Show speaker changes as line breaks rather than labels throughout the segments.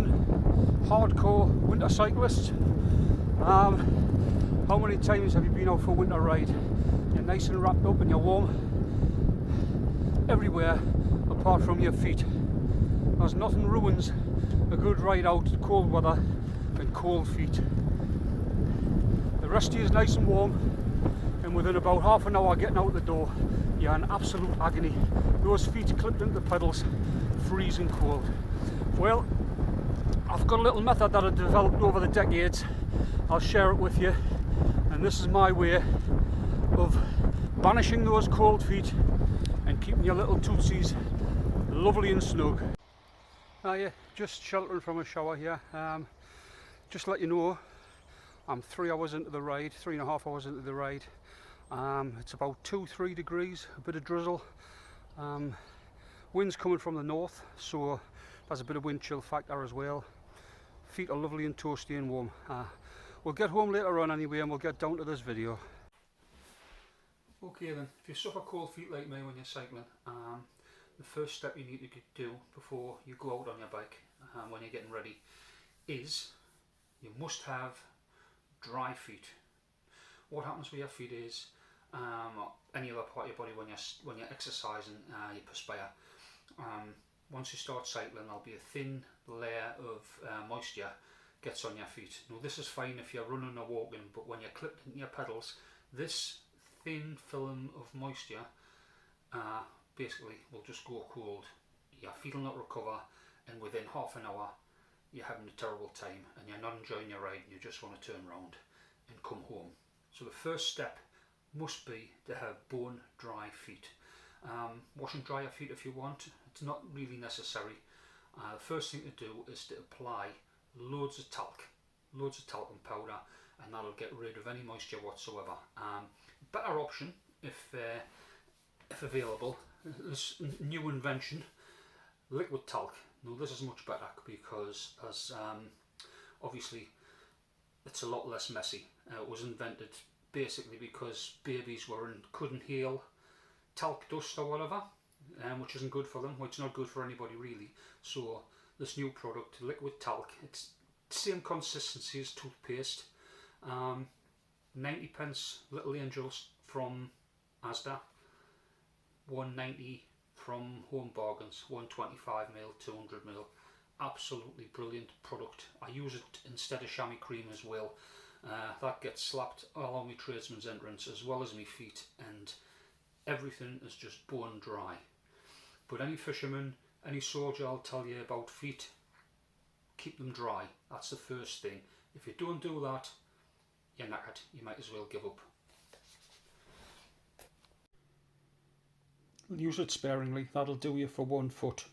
season hardcore winter cyclists. How many times have you been out for a winter ride? You're nice and wrapped up and you're warm everywhere apart from your feet. There's nothing ruins a good ride out in cold weather than cold feet. The rest of you is nice and warm, and within about half an hour getting out the door, you're in absolute agony. Those feet clipped into the pedals, freezing cold. Well, I've got a little method that I've developed over the decades. I'll share it with you, and this is my way of banishing those cold feet and keeping your little tootsies lovely and snug. Yeah, just sheltering from a shower here. Just to let you know, I'm 3 hours into the ride, 3.5 hours into the ride. It's about 2-3 degrees, a bit of drizzle. Wind's coming from the north, so there's a bit of wind chill factor as well. Feet are lovely and toasty and warm. We'll get home later on anyway, and we'll get down to this video. Okay then, if you suffer cold feet like me when you're cycling, the first step you need to do before you go out on your bike, when you're getting ready, is you must have dry feet. What happens with your feet is, any other part of your body when you're exercising, you perspire. Once you start cycling, there'll be a thin layer of moisture gets on your feet. Now this is fine if you're running or walking, but when you're clipped into your pedals, this thin film of moisture basically will just go cold. Your feet will not recover, and within half an hour you're having a terrible time and you're not enjoying your ride, and you just want to turn around and come home. So the first step must be to have bone dry feet. Wash and dry your feet if you want. It's not really necessary. The first thing to do is to apply loads of talc and powder, and that'll get rid of any moisture whatsoever. Better option, if available, this new invention, liquid talc. Now this is much better because obviously it's a lot less messy. It was invented basically because babies couldn't heal talc dust or whatever, which isn't good for them. Well, it's not good for anybody really. So this new product, liquid talc, it's the same consistency as toothpaste. 90p Little Angels from Asda, 1.90 from Home Bargains, 125ml, 200ml. Absolutely brilliant product. I use it instead of chamois cream as well. That gets slapped along my tradesman's entrance as well as my feet, and everything is just bone dry. But any fisherman, any soldier will tell you about feet, keep them dry. That's the first thing. If you don't do that, you're knackered. You might as well give up. Use it sparingly. That'll do you for 1 foot.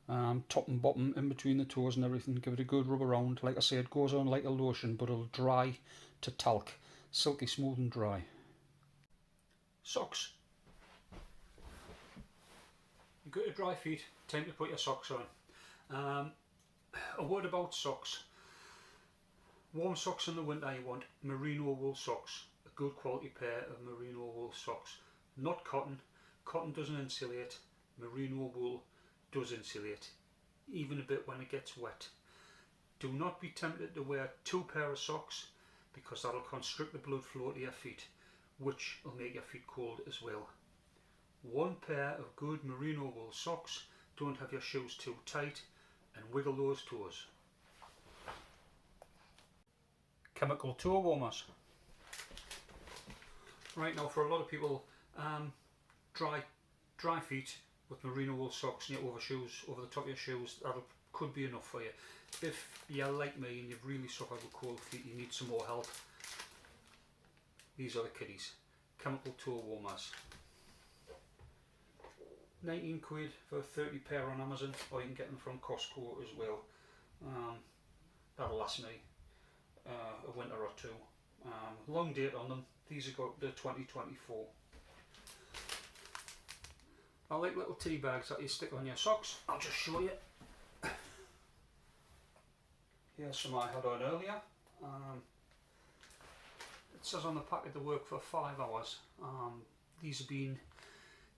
Top and bottom, in between the toes and everything. Give it a good rub around. Like I say, it goes on like a lotion, but it'll dry to talc. Silky smooth and dry. Socks. You've got your dry feet, time to put your socks on. A word about socks. Warm socks in the winter, you want merino wool socks. A good quality pair of merino wool socks. Not cotton. Cotton doesn't insulate. Merino wool does insulate, even a bit when it gets wet. Do not be tempted to wear 2 pairs of socks, because that'll constrict the blood flow to your feet, which will make your feet cold as well. 1 pair of good merino wool socks. Don't have your shoes too tight, and wiggle those toes. Chemical toe warmers. Right, now for a lot of people, dry feet with merino wool socks and your overshoes over the top of your shoes, that could be enough for you. If you're like me and you've really suffered with cold feet, you need some more help, these are the kiddies. Chemical toe warmers. 19 quid for a 30 pair on Amazon, or you can get them from Costco as well. That'll last me a winter or two. Long date on them. These have got the 2024. I like little tea bags that you stick on your socks. I'll just show you. Here's some I had on earlier. It says on the packet they work for 5 hours. These have been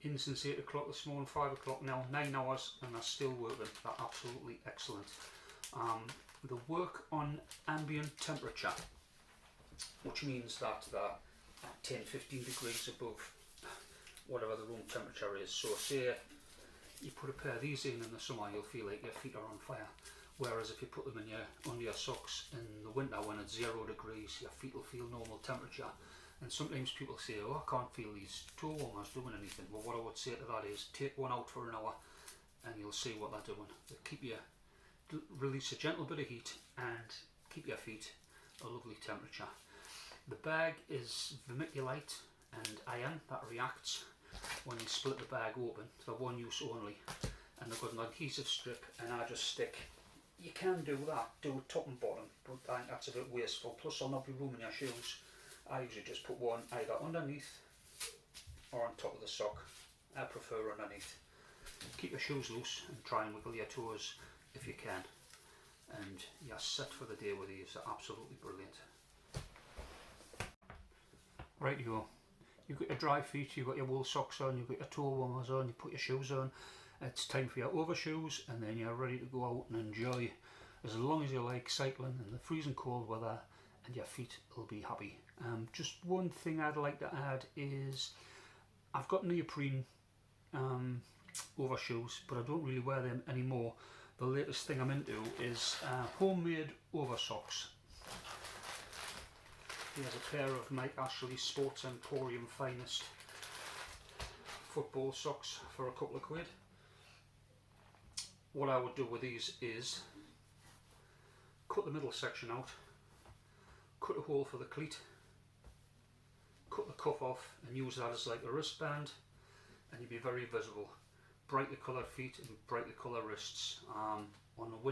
in since 8 o'clock this morning, 5 o'clock now, 9 hours, and they're still working. They're absolutely excellent. They work on ambient temperature, which means that they're 10-15 degrees above whatever the room temperature is. So say you put a pair of these in the summer, you'll feel like your feet are on fire. Whereas if you put them in under your socks in the winter when it's 0 degrees, your feet will feel normal temperature. And sometimes people say, oh, I can't feel these toe warmers doing anything. Well, what I would say to that is take one out for an hour and you'll see what they're doing. They keep you, release a gentle bit of heat and keep your feet a lovely temperature. The bag is vermiculite and iron that reacts when you split the bag open. They're one use only, and they've got an adhesive strip, and I just stick. You can do that, do top and bottom, but I think that's a bit wasteful. Plus, there'll not be room in your shoes. I usually just put one either underneath or on top of the sock. I prefer underneath. Keep your shoes loose and try and wiggle your toes if you can, and you're set for the day with these. They're absolutely brilliant. Right, you go. You've got your dry feet, you've got your wool socks on, you've got your toe warmers on, you put your shoes on. It's time for your overshoes, and then you're ready to go out and enjoy as long as you like cycling in the freezing cold weather, and your feet will be happy. Just one thing I'd like to add is I've got neoprene overshoes, but I don't really wear them anymore. The latest thing I'm into is homemade oversocks. Here's a pair of Mike Ashley Sports Emporium Finest football socks for a couple of quid. What I would do with these is cut the middle section out, cut a hole for the cleat, cut the cuff off and use that as like a wristband, and you'll be very visible. Brightly coloured feet and brightly coloured wrists. On a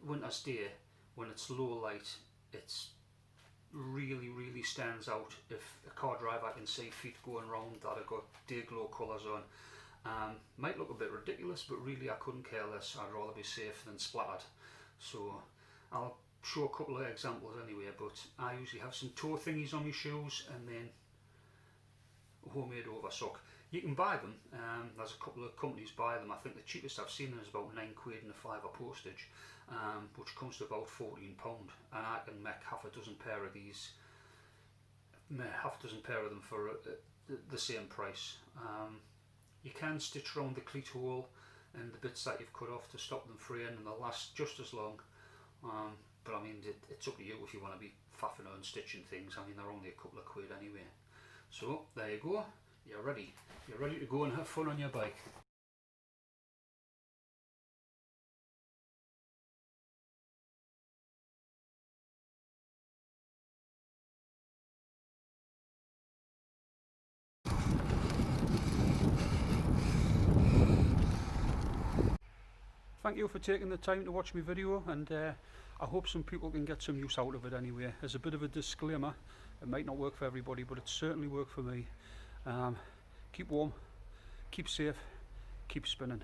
winter's day when it's low light, it's really stands out. If a car driver can see feet going round that have got day glow colours on. Might look a bit ridiculous, but really I couldn't care less. I'd rather be safe than splattered. So I'll show a couple of examples anyway, but I usually have some toe thingies on my shoes and then a homemade oversock. You can buy them, there's a couple of companies buy them. I think the cheapest I've seen them is about 9 quid and a £5 postage, which comes to about £14, and I can make half a dozen pair of these, half a dozen pair of them for the same price. You can stitch around the cleat hole and the bits that you've cut off to stop them fraying, and they'll last just as long. But I mean, it's up to you if you want to be faffing on stitching things. I mean, they're only a couple of quid anyway. So there you go. You're ready. You're ready to go and have fun on your bike. Thank you for taking the time to watch my video, and I hope some people can get some use out of it anyway. As a bit of a disclaimer, it might not work for everybody, but it certainly worked for me. Keep warm, keep safe, keep spinning.